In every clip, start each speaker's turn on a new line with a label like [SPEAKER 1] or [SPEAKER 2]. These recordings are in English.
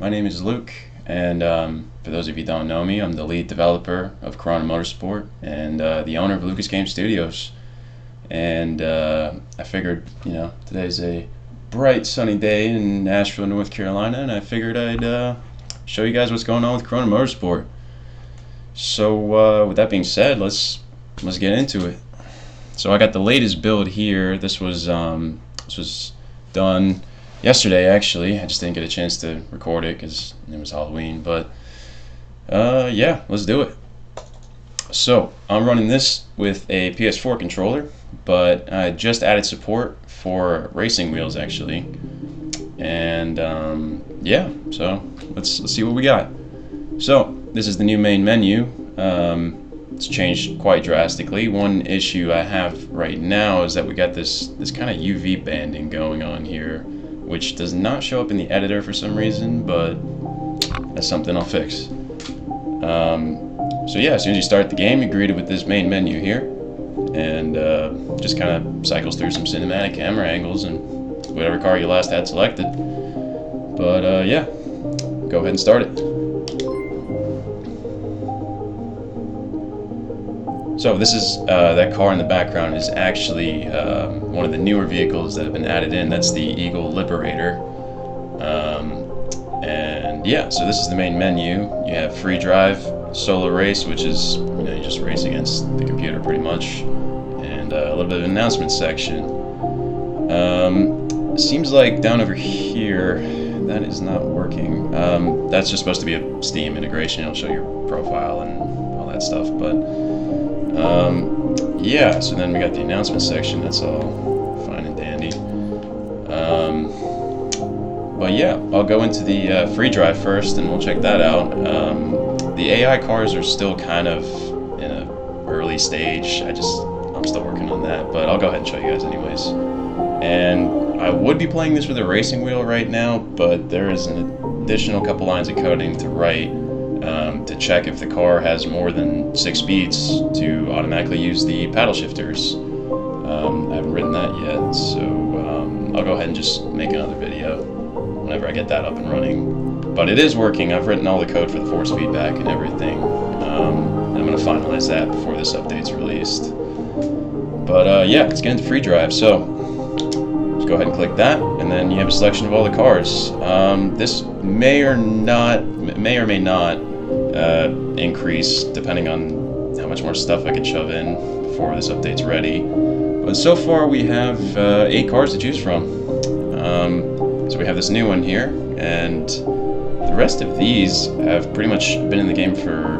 [SPEAKER 1] my name is Luke, and for those of you who don't know me, I'm the lead developer of Corona MotorSport and the owner of Lucas Game Studios. And I figured, today's a bright sunny day in Asheville, North Carolina, and I figured I'd show you guys what's going on with Corona MotorSport. So with that being said, let's get into it. So I got the latest build here. This was done yesterday, actually. I just didn't get a chance to record it because it was Halloween. But yeah, let's do it. So I'm running this with a PS4 controller, but I just added support for racing wheels, actually. And yeah, so let's see what we got. So this is the new main menu. It's changed quite drastically. One issue I have right now is that we got this kind of UV banding going on here, which does not show up in the editor for some reason, but that's something I'll fix. So yeah, as soon as you start the game, you're greeted with this main menu here, and just kind of cycles through some cinematic camera angles and whatever car you last had selected. But yeah, go ahead and start it. So this is that car in the background is actually one of the newer vehicles that have been added in. That's the Eagle Liberator. And yeah, so this is the main menu. You have free drive, solo race, which is you just race against the computer pretty much, and a little bit of an announcement section. Seems like down over here that is not working. That's just supposed to be a Steam integration. It'll show your profile and all that stuff, but yeah, so then we got the announcement section. That's all fine and dandy. But yeah, I'll go into the free drive first and we'll check that out. The AI cars are still kind of in an early stage. I'm still working on that, but I'll go ahead and show you guys anyways. And I would be playing this with a racing wheel right now, but there is an additional couple lines of coding to write to check if the car has more than 6 speeds to automatically use the paddle shifters. I haven't written that yet, so I'll go ahead and just make another video whenever I get that up and running. But it is working. I've written all the code for the force feedback and everything. And I'm going to finalize that before this update's released. But yeah, let's get into free drive. So just go ahead and click that, and then you have a selection of all the cars. This may or may not increase depending on how much more stuff I can shove in before this update's ready. But so far we have 8 cars to choose from. So we have this new one here, and the rest of these have pretty much been in the game for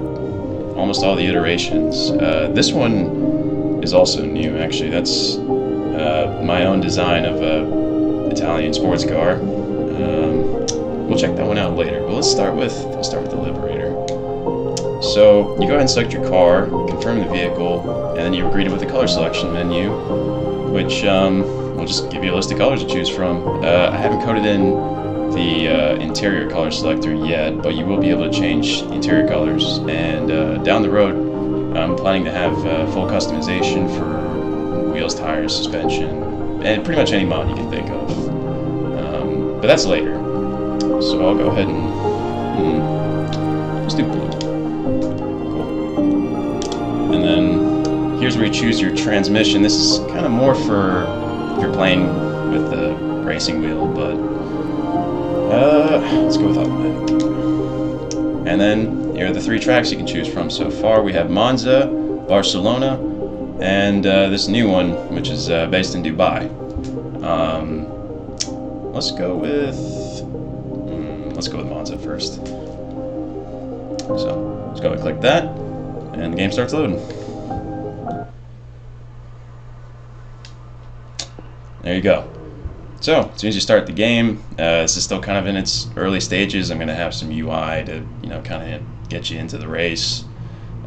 [SPEAKER 1] almost all the iterations. This one is also new, actually. That's my own design of a Italian sports car. We'll check that one out later. But let's start with the Liberator. So you go ahead and select your car, confirm the vehicle, and then you're greeted with the color selection menu, which will just give you a list of colors to choose from. I haven't coded in the interior color selector yet, but you will be able to change the interior colors. And down the road, I'm planning to have full customization for wheels, tires, suspension, and pretty much any mod you can think of. But that's later. So I'll go ahead and let's do blue. Cool. And then here's where you choose your transmission. This is kind of more for if you're playing with the racing wheel, but let's go with automatic. And then here are the 3 tracks you can choose from. So far we have Monza, Barcelona, and this new one, which is based in Dubai. Let's go with Monza first. So let's go and click that, and the game starts loading. There you go. So as soon as you start the game, this is still kind of in its early stages. I'm going to have some UI to kind of get you into the race.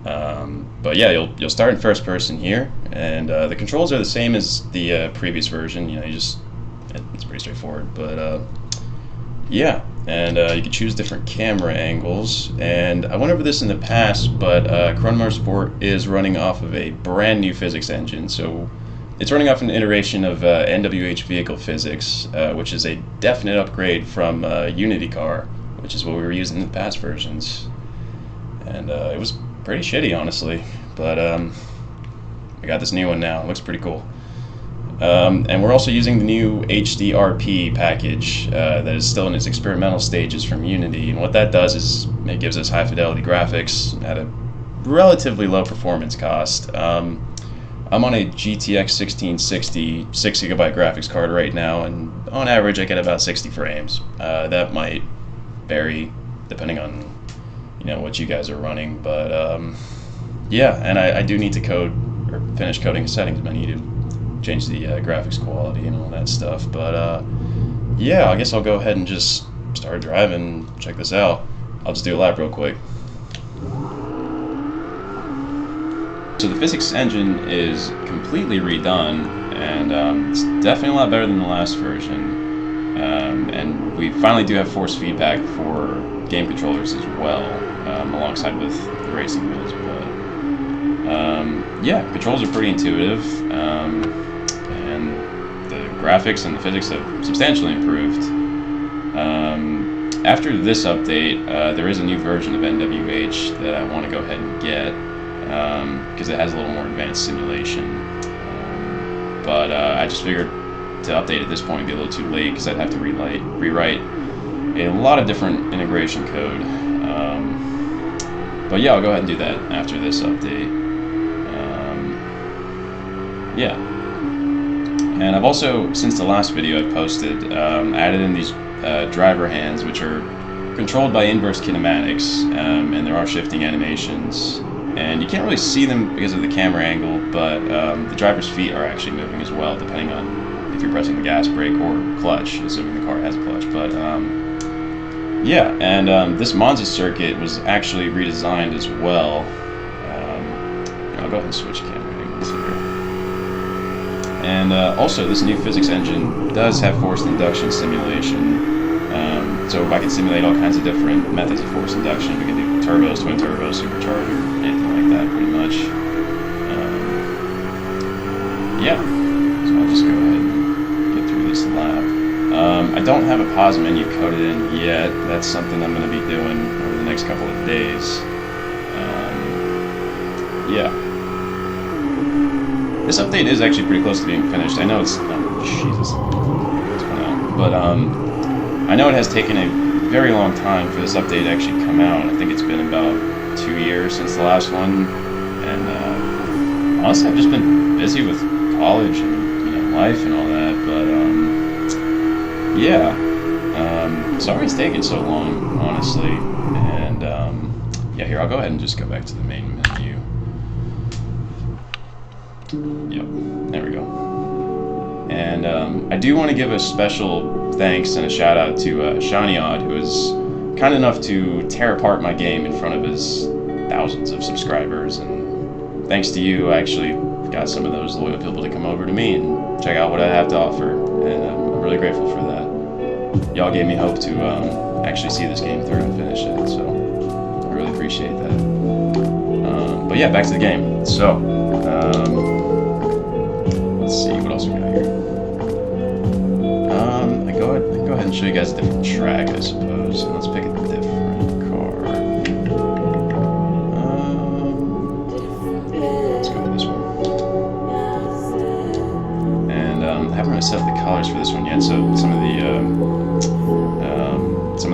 [SPEAKER 1] But yeah, you'll start in first person here, and the controls are the same as the previous version. It's pretty straightforward. But yeah, and you can choose different camera angles. And I went over this in the past, but Corona MotorSport is running off of a brand new physics engine. So it's running off an iteration of NWH vehicle physics, which is a definite upgrade from Unity Car. which is what we were using in the past versions. And it was pretty shitty, honestly. But we got this new one now. It looks pretty cool. And we're also using the new HDRP package that is still in its experimental stages from Unity. And what that does is it gives us high fidelity graphics at a relatively low performance cost. I'm on a GTX 1660 6GB graphics card right now, and on average I get about 60 frames. That might vary depending on what you guys are running, but yeah, and I do need to code or finish coding the settings menu to change the graphics quality and all that stuff. But yeah, I guess I'll go ahead and just start driving. Check this out. I'll just do a lap real quick. So the physics engine is completely redone, and it's definitely a lot better than the last version. And we finally do have force feedback for game controllers as well, alongside with the racing wheels. But yeah, controls are pretty intuitive, and the graphics and the physics have substantially improved. After this update, there is a new version of NWH that I want to go ahead and get, because it has a little more advanced simulation. But I just figured to update at this point would be a little too late, because I'd have to rewrite a lot of different integration code. But yeah, I'll go ahead and do that after this update. Yeah. And I've also, since the last video I posted, added in these driver hands, which are controlled by inverse kinematics, and there are shifting animations. And you can't really see them because of the camera angle, but the driver's feet are actually moving as well, depending on if you're pressing the gas, brake, or clutch, assuming the car has a clutch. But yeah, and this Monza circuit was actually redesigned as well. I'll go ahead and switch camera angles here. And also, this new physics engine does have forced induction simulation. So I can simulate all kinds of different methods of force induction. We can do turbos, twin turbos, supercharger, anything like that, pretty much. Yeah, so I'll just go ahead and get through this lap. I don't have a pause menu coded in yet. That's something I'm going to be doing over the next couple of days. Yeah. This update is actually pretty close to being finished. I know it's... Oh, Jesus. What's going on? But, I know it has taken a very long time for this update to actually come out. I think it's been about 2 years since the last one. And, honestly, I've just been busy with college and, life and all that. But, yeah. Sorry it's taken so long, honestly. And, yeah, here, I'll go ahead and just go back to the main menu. Yep, there we go. And I do want to give a special thanks and a shout out to Shaniod, who was kind enough to tear apart my game in front of his thousands of subscribers. And thanks to you, I actually got some of those loyal people to come over to me and check out what I have to offer. And I'm really grateful for that. Y'all gave me hope to actually see this game through and finish it, so I really appreciate that. But yeah, back to the game. So, let's see, what else we got here? I go ahead and show you guys a different track, I suppose. Let's pick a different car. Let's go with this one. And I haven't really set up the colors for this one yet, so some of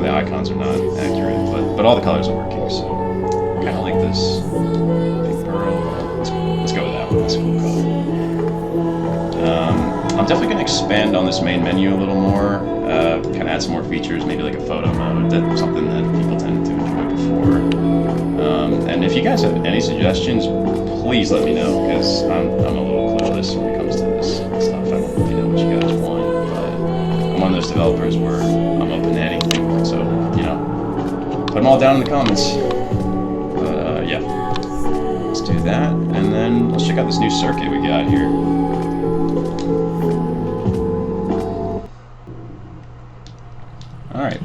[SPEAKER 1] the icons are not accurate, but all the colors are working. So I kind of like this big pearl. Let's go with that one. That's a cool color. I'm definitely going to expand on this main menu a little more, kind of add some more features, maybe like a photo mode. That's something that people tended to enjoy before. And if you guys have any suggestions, please let me know, because I'm a little clueless when it comes to this stuff. I don't really know what you guys want, but I'm one of those developers where I'm open to anything, so, put them all down in the comments. But, yeah, let's do that, and then let's check out this new circuit we got here. Alright,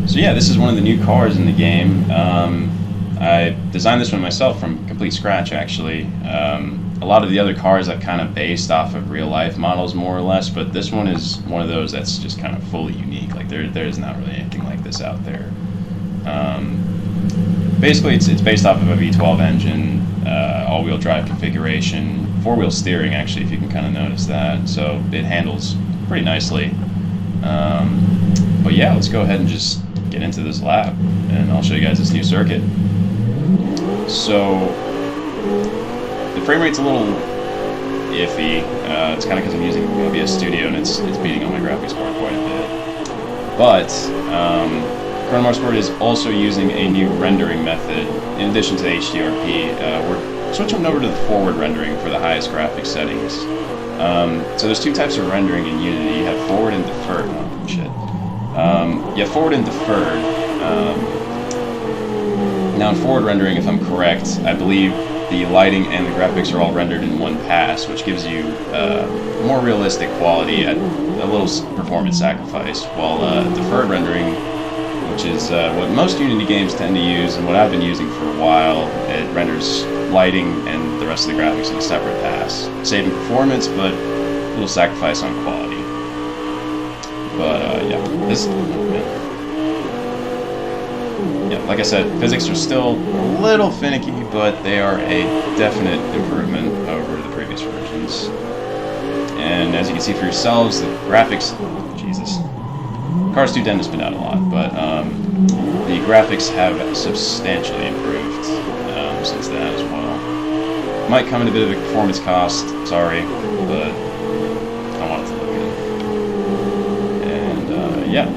[SPEAKER 1] so yeah, this is one of the new cars in the game. I designed this one myself from complete scratch, actually. A a lot of the other cars I've kind of based off of real life models more or less, but this one is one of those that's just kind of fully unique. Like there's not really anything like this out there. Basically, it's based off of a V12 engine, all-wheel drive configuration, four-wheel steering actually, if you can kind of notice that. So it handles pretty nicely. But yeah, let's go ahead and just get into this lap, and I'll show you guys this new circuit. So the frame rate's a little iffy. It's kind of because I'm using OBS Studio and it's beating on my graphics card quite a bit. But Corona MotorSport is also using a new rendering method in addition to the HDRP. We're switching over to the forward rendering for the highest graphics settings. So there's two types of rendering in Unity. You have forward and deferred. Oh, shit. You have forward and deferred. Now in forward rendering, if I'm correct, I believe the lighting and the graphics are all rendered in one pass, which gives you more realistic quality at a little performance sacrifice. While deferred rendering, which is what most Unity games tend to use and what I've been using for a while, it renders lighting and the rest of the graphics in a separate pass, saving performance but a little sacrifice on quality. But like I said, physics are still a little finicky, but they are a definite improvement over the previous versions. And as you can see for yourselves, the graphics, Jesus, cars do tend to spin out a lot, but the graphics have substantially improved since that as well. Might come at a bit of a performance cost, sorry, but I want it to look good. And yeah.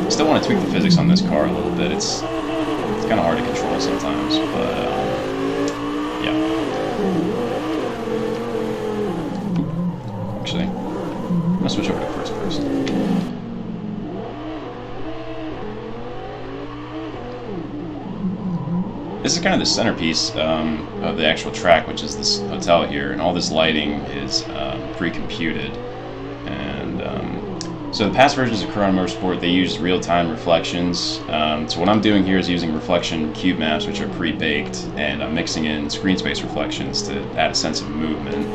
[SPEAKER 1] Still want to tweak the physics on this car a little bit. It's kind of hard to control sometimes, but yeah. Actually, I'm gonna switch over to first person. This is kind of the centerpiece of the actual track, which is this hotel here, and all this lighting is pre-computed. And so the past versions of Corona MotorSport, they use real-time reflections. So what I'm doing here is using reflection cube maps, which are pre-baked, and I'm mixing in screen space reflections to add a sense of movement.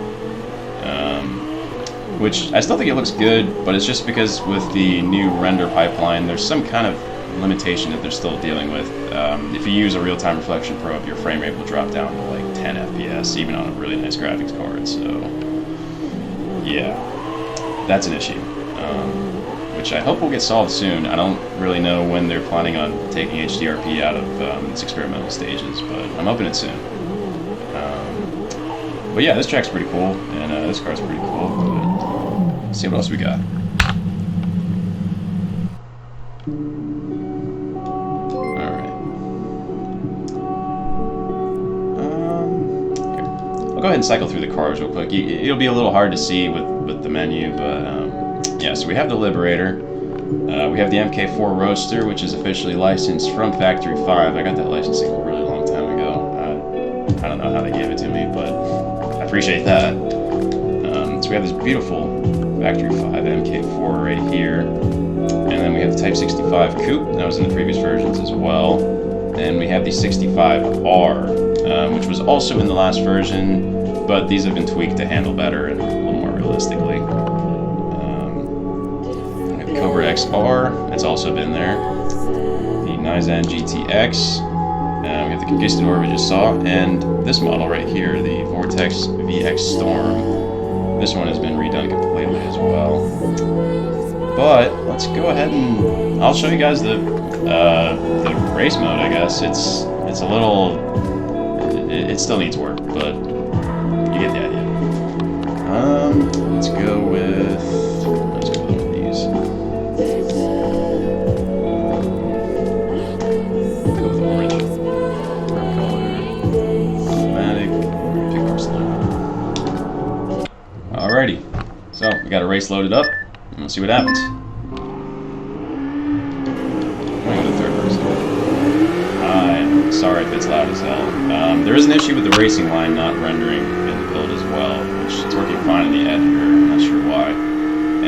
[SPEAKER 1] Which I still think it looks good, but it's just because with the new render pipeline, there's some kind of limitation that they're still dealing with. If you use a real-time reflection probe, your frame rate will drop down to like 10 FPS, even on a really nice graphics card. So yeah, that's an issue, which I hope will get solved soon. I don't really know when they're planning on taking HDRP out of its experimental stages, but I'm hoping it's soon. But yeah, this track's pretty cool, and this car's pretty cool. But let's see what else we got. I'll go ahead and cycle through the cars real quick. It'll be a little hard to see with the menu, but yeah, so we have the Liberator. We have the MK4 Roadster, which is officially licensed from Factory 5. I got that licensing a really long time ago. I don't know how they gave it to me, but I appreciate that. So we have this beautiful Factory 5 MK4 right here. And then we have the Type 65 Coupe. That was in the previous versions as well. And we have the 65R, which was also in the last version, but these have been tweaked to handle better and a little more realistically. We have the Cobra XR, that's also been there. The Nizan GTX, we have the Conquistador we just saw, and this model right here, the Vortex VX Storm. This one has been redone completely as well. But let's go ahead and I'll show you guys the race mode. I guess it's a little. It still needs work, but you get the idea. Let's go with one of these. Go with orange. Red color. Automatic. Pick our slow. Alrighty. So we got a race loaded up. And we'll see what happens. I'm sorry if it's loud as hell. There is an issue with the racing line not rendering in the build as well, which it's working fine in the editor. I'm not sure why.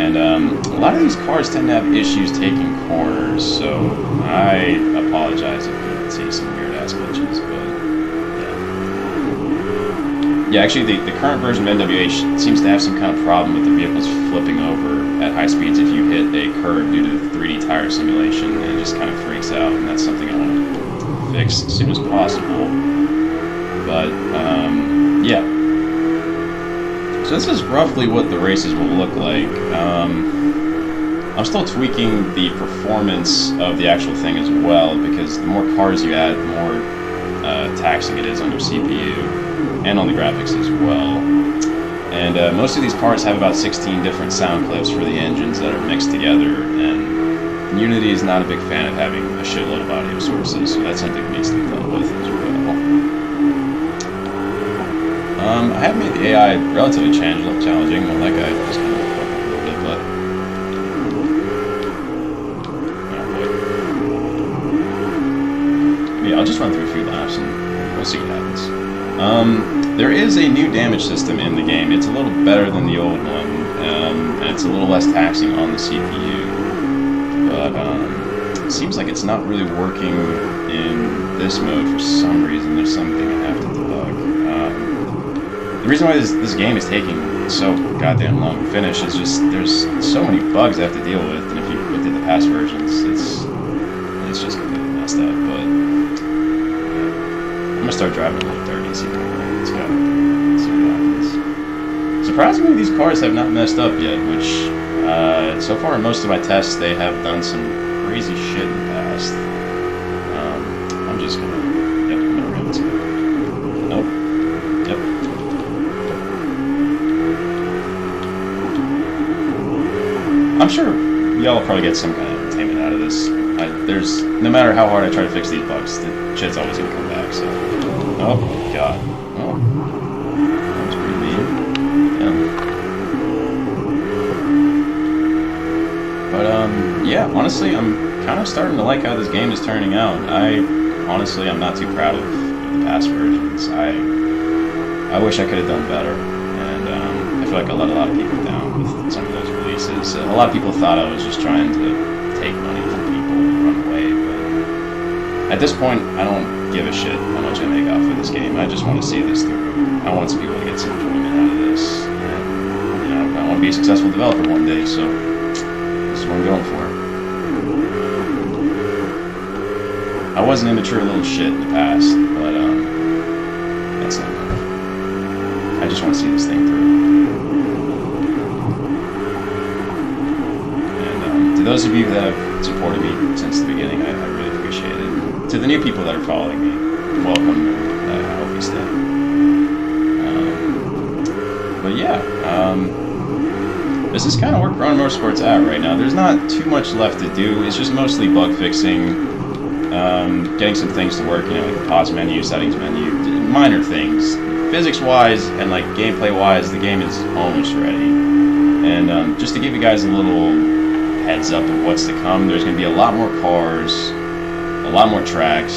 [SPEAKER 1] And a lot of these cars tend to have issues taking corners, so I apologize if you see some weird-ass glitches, but yeah. Yeah, actually, the current version of NWH seems to have some kind of problem with the vehicles flipping over at high speeds if you hit a curve due to the 3D tire simulation, and it just kind of freaks out, and that's something I want to fix as soon as possible. But, yeah. So this is roughly what the races will look like. I'm still tweaking the performance of the actual thing as well, because the more cars you add, the more taxing it is on your CPU and on the graphics as well. And most of these cars have about 16 different sound clips for the engines that are mixed together, and Unity is not a big fan of having a shitload of audio sources, so that's something that needs to be dealt with as well. I have made the AI relatively challenging. Well, that guy just kind of fucked up a little bit, but... Oh, boy. Yeah, I'll just run through a few laps and we'll see what happens. There is a new damage system in the game. It's a little better than the old one, and it's a little less taxing on the CPU. But it seems like it's not really working in this mode for some reason. There's something I have to debug. The reason why this game is taking so goddamn long to finish is just there's so many bugs I have to deal with, and if you looked at the past versions, it's just completely messed up. But I'm gonna start driving a little dirty and see what happens. Surprisingly, these cars have not messed up yet, which so far in most of my tests they have done some crazy shit in the past. I'm just gonna I'm gonna ram into it. Nope. Yep. I'm sure y'all will probably get some kind of entertainment out of this. There's no matter how hard I try to fix these bugs, the shit's always gonna come back. So, oh god, well, that was pretty mean. Yeah. But yeah, honestly, I'm kind of starting to like how this game is turning out. I'm not too proud of the past versions. I wish I could have done better, and I feel like I let a lot of people down with some of those releases. A lot of people thought I was just trying to take money from people and run away, but at this point, I don't give a shit how much I make off of this game. I just want to see this through. I want some people to get some enjoyment out of this. And, I want to be a successful developer one day, so this is what I'm going for. I was an immature little shit in the past, but that's not enough. I just want to see this thing through. And to those of you that have supported me since the beginning, I really appreciate it. To the new people that are following me, welcome, and I hope you stay. But yeah, this is kind of where Corona MotorSport's at right now. There's not too much left to do. It's just mostly bug fixing, getting some things to work, like the pause menu, settings menu, minor things. Physics-wise and like gameplay-wise, the game is almost ready. And just to give you guys a little heads up of what's to come, there's going to be a lot more cars, a lot more tracks.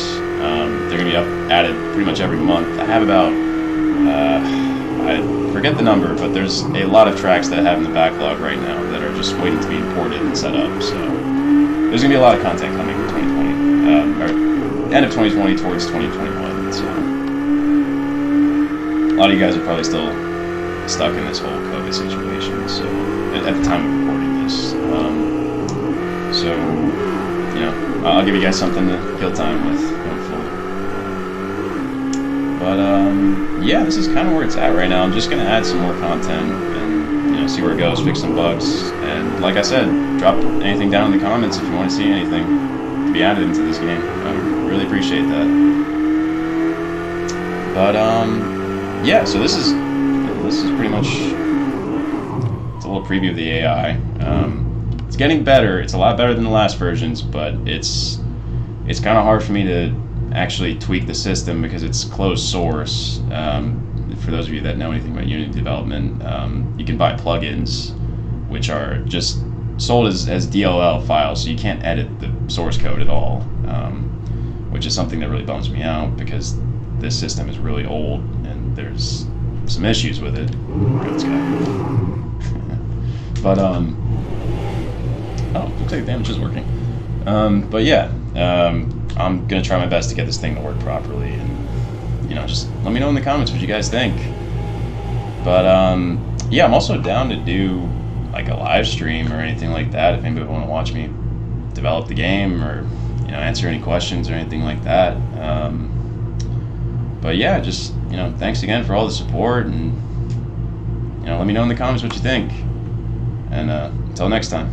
[SPEAKER 1] They're going to be added pretty much every month. I have about, I forget the number, but there's a lot of tracks that I have in the backlog right now that are just waiting to be imported and set up. So there's going to be a lot of content coming in 2020, or end of 2020 towards 2021. So a lot of you guys are probably still stuck in this whole COVID situation. So at the time of recording this, so I'll give you guys something to kill time with, hopefully. But yeah, this is kind of where it's at right now. I'm just gonna add some more content and see where it goes, fix some bugs, and like I said, drop anything down in the comments if you want to see anything to be added into this game. I would really appreciate that. But yeah, so this is pretty much, it's a little preview of the AI. It's getting better. It's a lot better than the last versions, but it's kind of hard for me to actually tweak the system because it's closed source. For those of you that know anything about Unity development, you can buy plugins which are just sold as DLL files, so you can't edit the source code at all, which is something that really bums me out because this system is really old and there's some issues with it. But Oh, looks like the damage is working. But yeah, I'm gonna try my best to get this thing to work properly, and just let me know in the comments what you guys think. But yeah, I'm also down to do like a live stream or anything like that if anybody want to watch me develop the game, or answer any questions or anything like that. But yeah, just thanks again for all the support, and let me know in the comments what you think. And until next time.